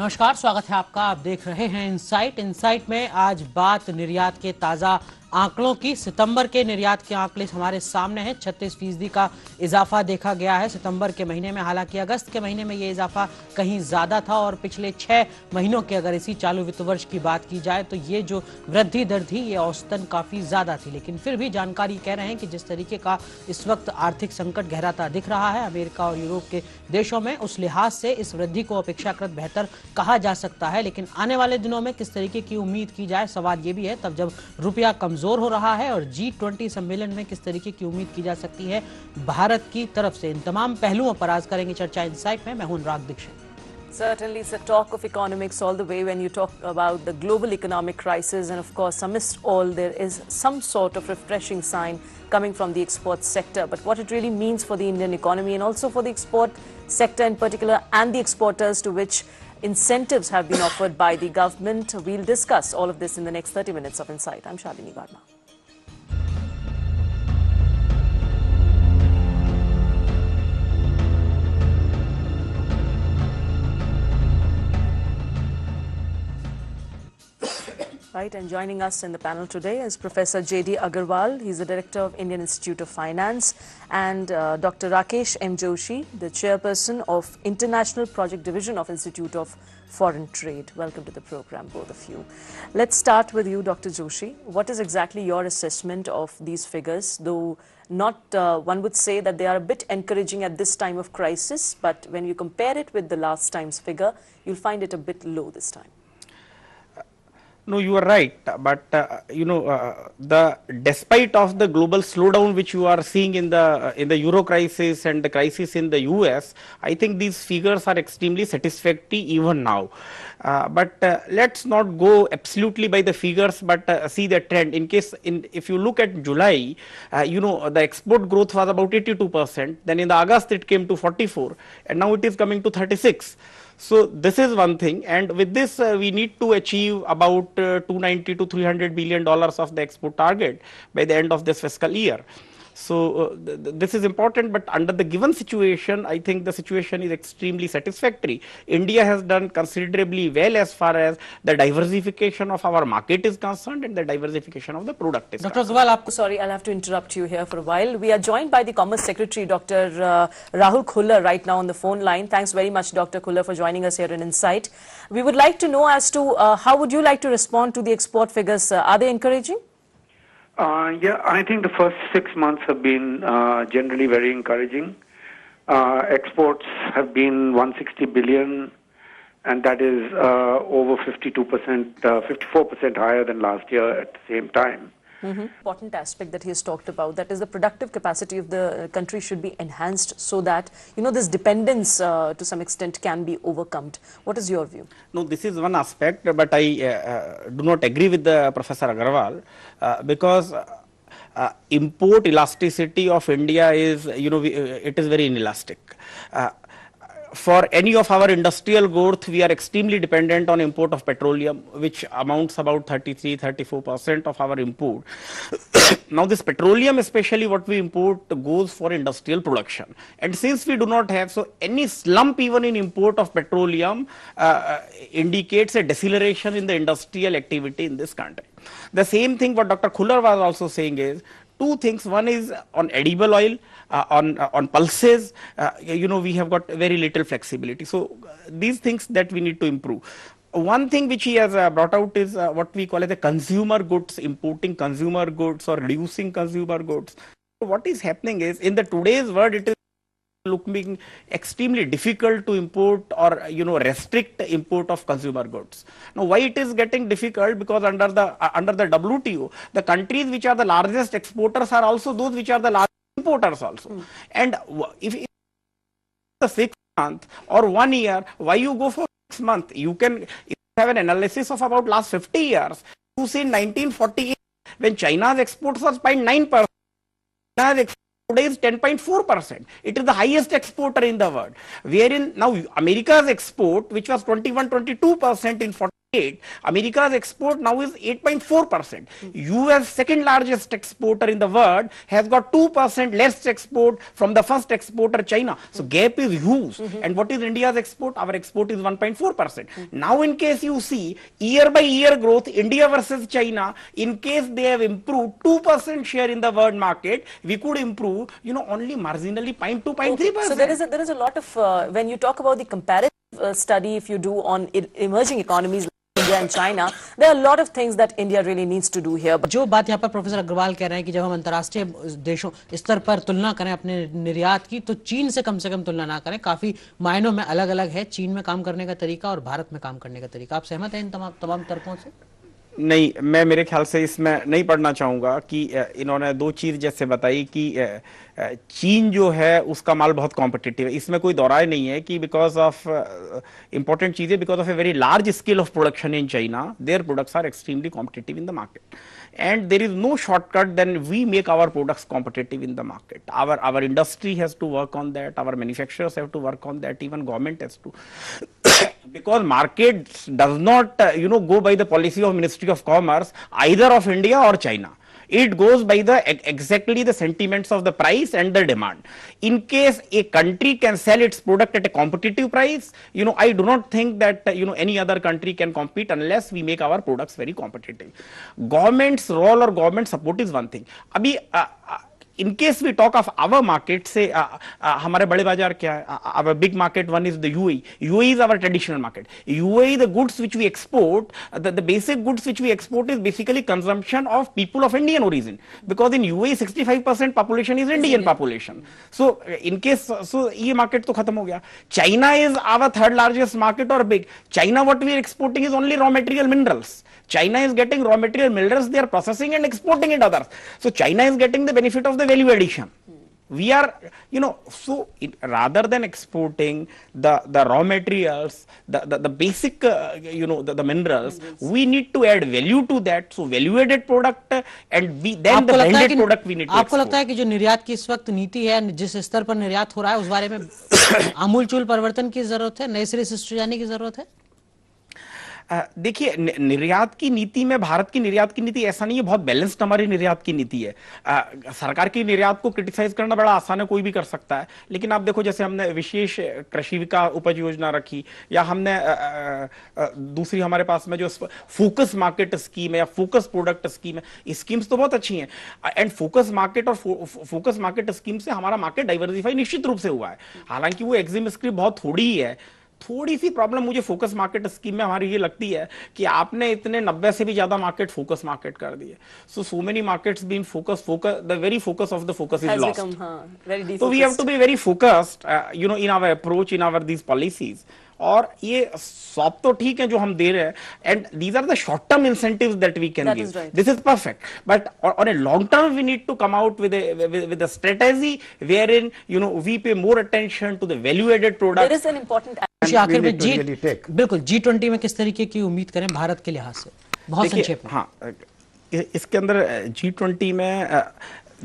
नमस्कार, स्वागत है आपका। आप देख रहे हैं इनसाइट में आज बात निर्यात के ताजा आंकड़ों की। सितंबर के निर्यात के आंकड़े हमारे सामने हैं। 36% का इजाफा देखा गया है सितंबर के महीने में। हालांकि अगस्त के महीने में ये इजाफा कहीं ज्यादा था और पिछले 6 महीनों के अगर इसी चालू वित्त वर्ष की बात की जाए तो ये जो वृद्धि दर थी ये औसतन काफी ज्यादा थी। लेकिन फिर भी जानकारी कह रहे हैं कि जिस तरीके का इस वक्त आर्थिक संकट गहराता दिख रहा है अमेरिका और यूरोप के देशों में, उस लिहाज से इस वृद्धि को अपेक्षाकृत बेहतर कहा जा सकता है। लेकिन आने वाले दिनों में किस तरीके की उम्मीद की जाए, सवाल ये भी है तब जब रुपया कमजोर हो रहा है। और G20 सम्मेलन में किस तरीके की उम्मीद की जा सकती है भारत की तरफ से, इन तमाम पहलुओं पर आज करेंगे चर्चा इनसाइट में। मैं हूं अनुराग Dixit. Certainly, it's a talk of economics all the way when you talk about the global economic crisis, and of course, amidst all, there is some sort of refreshing sign coming from the export sector. But what it really means for the Indian economy and also for the export sector in particular and the exporters to which incentives have been offered by the government, we'll discuss all of this in the next 30 minutes of Insight. I'm Shalini Varma. Right, and joining us in the panel today is Professor J.D. Agarwal. He's the Director of Indian Institute of Finance, and Dr. Rakesh M. Joshi, the Chairperson of International Project Division of Institute of Foreign Trade. Welcome to the program, both of you. Let's start with you, Dr. Joshi. What is exactly your assessment of these figures? Though not, one would say that they are a bit encouraging at this time of crisis, but when you compare it with the last time's figure, you'll find it a bit low this time. No, you are right, but the despite of the global slowdown which you are seeing in the euro crisis and the crisis in the US, I think these figures are extremely satisfactory even now. But let's not go absolutely by the figures, but see the trend. If you look at July, the export growth was about 82%. Then in the August it came to 44, and now it is coming to 36. So this is one thing, and with this we need to achieve about 290 to 300 billion dollars of the export target by the end of this fiscal year. So this is important, but under the given situation, I think the situation is extremely satisfactory. India has done considerably well as far as the diversification of our market is concerned and the diversification of the product is concerned. Dr. Agarwal, sorry, I'll have to interrupt you here for a while. We are joined by the Commerce Secretary, Dr. Rahul Khullar, right now on the phone line. Thanks very much, Dr. Khullar, for joining us here in Insight. We would like to know as to how would you like to respond to the export figures? Are they encouraging? Yeah, I think the first 6 months have been generally very encouraging. Exports have been 160 billion, and that is over 52%, 54% higher than last year at the same time. Important aspect that he has talked about, that is the productive capacity of the country should be enhanced so that, this dependence to some extent can be overcome. What is your view? No, this is one aspect, but I do not agree with the Professor Agarwal because import elasticity of India is, it is very inelastic. For any of our industrial growth, we are extremely dependent on import of petroleum, which amounts about 33-34% of our import. Now this petroleum, especially what we import, goes for industrial production. And since we do not have, so any slump even in import of petroleum indicates a deceleration in the industrial activity in this country. The same thing what Dr. Khullar was also saying is, two things. One is on edible oil, on pulses, we have got very little flexibility. So these things that we need to improve. One thing which he has brought out is what we call as the consumer goods, importing consumer goods or reducing consumer goods. So what is happening is, in the today's world, it is looking extremely difficult to import or restrict import of consumer goods. Now why it is getting difficult? Because under the WTO, the countries which are the largest exporters are also those which are the largest importers also. And if the 6 month or 1 year, why you go for 6 months? You can have an analysis of about last 50 years. You see in 1948 when China's exports was 0.9%, today is 10.4%. It is the highest exporter in the world. Wherein now America's export, which was 21-22% in 40 America's export now is 8.4%. US, second largest exporter in the world, has got 2% less export from the first exporter, China. So gap is huge. And what is India's export? Our export is 1.4%. Now in case you see year by year growth, India versus China, in case they have improved 2% share in the world market, we could improve, only marginally 0.2-0.3%. So there is a lot of, when you talk about the comparative study, if you do on emerging economies like India and China, there are a lot of things that India really needs to do here. जो बात यहाँ पर professor Agarwal कह रहे हैं कि जब हम अंतर्राष्ट्रीय देशों स्तर पर तुलना करें अपने निर्यात की, तो चीन से कम तुलना ना करें। काफी मायनों में अलग अलग है चीन में काम करने का तरीका और भारत में काम करने का तरीका। आप सहमत हैं इन तमाम तर्कों से? नहीं, मैं मेरे ख्याल से इसमें नहीं पढ़ना चाहूंगा कि इन्होंने दो चीज जैसे बताई कि चीन जो है उसका माल बहुत कॉम्पिटिटिव है, इसमें कोई दौराय नहीं है कि बिकॉज ऑफ इंपॉर्टेंट चीजें, because of a very large scale of production in China, their products are extremely competitive in the market and there is no shortcut, then we make our products competitive in the market. Our industry has to work on that, our manufacturers have to work on that, even government has to because market does not go by the policy of Ministry of Commerce either of India or China. It goes by the exactly the sentiments of the price and the demand. In case a country can sell its product at a competitive price, I do not think that any other country can compete unless we make our products very competitive. Government's role or government support is one thing. Abhi in case we talk of our market, say हमारे बड़े बाजार क्या है? Our big market one is the UAE. UAE is our traditional market. UAE, the goods which we export, the basic goods which we export is basically consumption of people of Indian origin, because in UAE 65% population is Indian population. So in case ये market तो खत्म हो गया. China is our third largest market or big. China what we are exporting is only raw material minerals. China is getting raw material minerals, they are processing and exporting it others. So China is getting the benefit of the value addition. We are, rather than exporting the raw materials, the basic, the minerals, we need to add value to that. So value added product and then the branded product we need to export. आपको लगता है कि जो निर्यात की इस वक्त नीति है, जिस स्तर पर निर्यात हो रहा है, उस बारे में आमूलचूल परिवर्तन की जरूरत है, नए सिरे से सोचे जाने की जरूरत है? देखिए, निर्यात की नीति में भारत की निर्यात की नीति ऐसा नहीं है, बहुत बैलेंस्ड हमारी निर्यात की नीति है। सरकार की निर्यात को क्रिटिसाइज करना बड़ा आसान है, कोई भी कर सकता है, लेकिन आप देखो जैसे हमने विशेष कृषि विकास उपज योजना रखी, या हमने दूसरी हमारे पास में जो फोकस मार्केट स्कीम है या फोकस प्रोडक्ट स्कीम है, स्कीम्स तो बहुत अच्छी हैं। एंड फोकस मार्केट और फोकस मार्केट स्कीम से हमारा मार्केट डाइवर्सिफाई निश्चित रूप से हुआ है, हालांकि वो एग्जिम स्क्रिप्ट बहुत थोड़ी ही है। थोड़ी सी प्रॉब्लम मुझे फोकस मार्केट स्कीम में हमारी ये लगती है कि आपने इतने 90 से भी ज्यादा मार्केट फोकस मार्केट कर दिए। So many markets been focus the very focus of the focus is lost. तो we have to be very focused in our approach, in our these policies. और ये सब तो ठीक है जो हम दे रहे हैं, and these are the short term incentives that we can give, this is perfect, but on a long term we need to come out with a strategy where in we pay more attention to the value added product. There is an important आखिर में बिल्कुल G20 में किस तरीके की उम्मीद करें भारत के लिहाज से, बहुत संक्षेप में? हाँ, इसके अंदर G20 में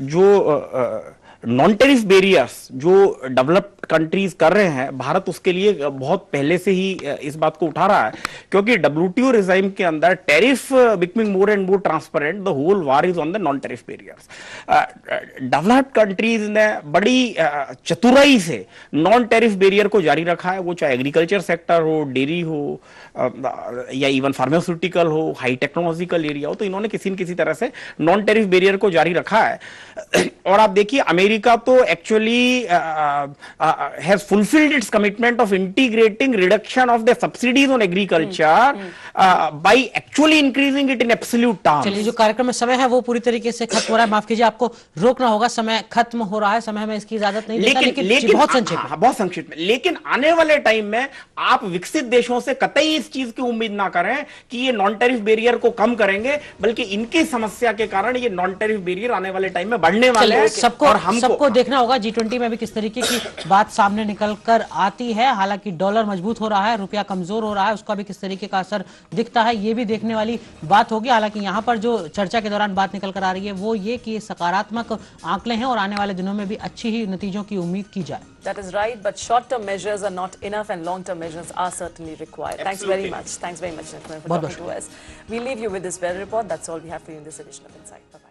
जो नॉन टेरिफ बैरियर्स जो डेवलप्ड कंट्रीज कर रहे हैं, भारत उसके लिए बहुत पहले से ही इस बात को उठा रहा है, क्योंकि WTO रिजाइम के अंदर tariff becoming more and more transparent, the whole war is on the non tariff barriers. Developed countries ने बड़ी चतुराई से नॉन टेरिफ बैरियर को जारी रखा है, वो चाहे एग्रीकल्चर सेक्टर हो, डेयरी हो, या इवन फार्मास्यूटिकल हो, हाई टेक्नोलॉजिकल एरिया हो, तो इन्होंने किसी न किसी तरह से नॉन टेरिफ बैरियर को जारी रखा है। और आप देखिए अमेरिका तो actually has fulfilled its commitment of integrating reduction of the subsidies on agriculture by actually increasing it in absolute terms. चलिए, जो कार्यक्रम में समय है वो पूरी तरीके से खत्म हो रहा है, माफ कीजिए आपको रोकना होगा, समय खत्म हो रहा है, समय में इसकी इजाजत नहीं देता, लेकिन बहुत संक्षेप में। लेकिन आने वाले टाइम में आप विकसित देशों से कतई इस चीज की उम्मीद ना करें कि ये नॉन टेरिफ बैरियर को कम करेंगे, बल्कि इनकी समस्या के कारण ये नॉन टेरिफ बैरियर आने वाले टाइम में बढ़ने वाले हैं। सबको देखना होगा G20 में भी किस तरीके की बात बात सामने निकल कर आती है। हालांकि डॉलर मजबूत हो रहा है, रुपया कमजोर हो रहा है, उसका भी किस तरीके का असर दिखता है ये भी देखने वाली बात होगी। हालांकि यहाँ पर जो चर्चा के दौरान बात निकल कर आ रही है वो ये कि सकारात्मक आंकड़े हैं और आने वाले दिनों में भी अच्छी ही नतीजों की उम्मीद की जाए। That is right, but short-term measures are not enough and long-term measures are certainly required. Thanks very much. Thanks very much, gentlemen, for talking to us. We leave you with this weather report. That's all we have for you in this edition of Insight. Bye-bye.